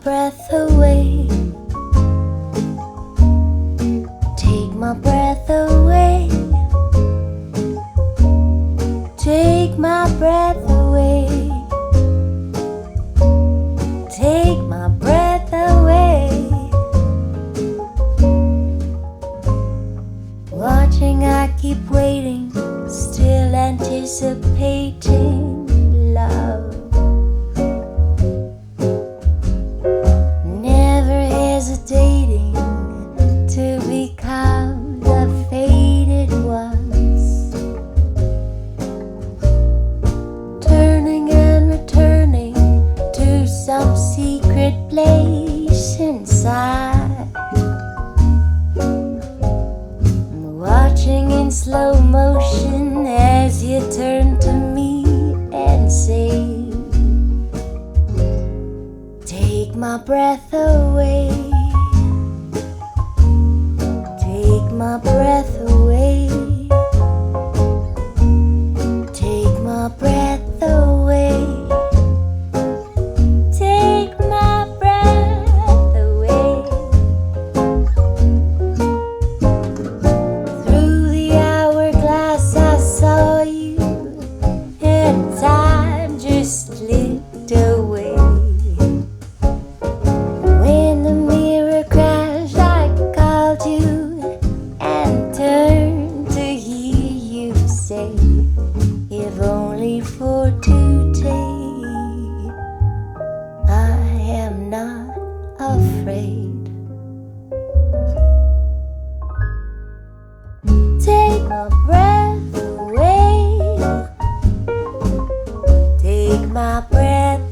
breath away. Take my breath away. Take my breath away. Take my breath away. Watching, I keep waiting, still anticipating love. Never hesitating to become the fated ones. Turning and returning to some secret place inside. Watching in slow motion as you turn to me and say, take my breath away. Take my breath away. Take my breath away. Take my breath away. Through the hourglass I saw you, and time just slipped away. When the mirror crashed, I called you and turned to hear you say, if only for today, I am not afraid. Take my breath away. Take my breath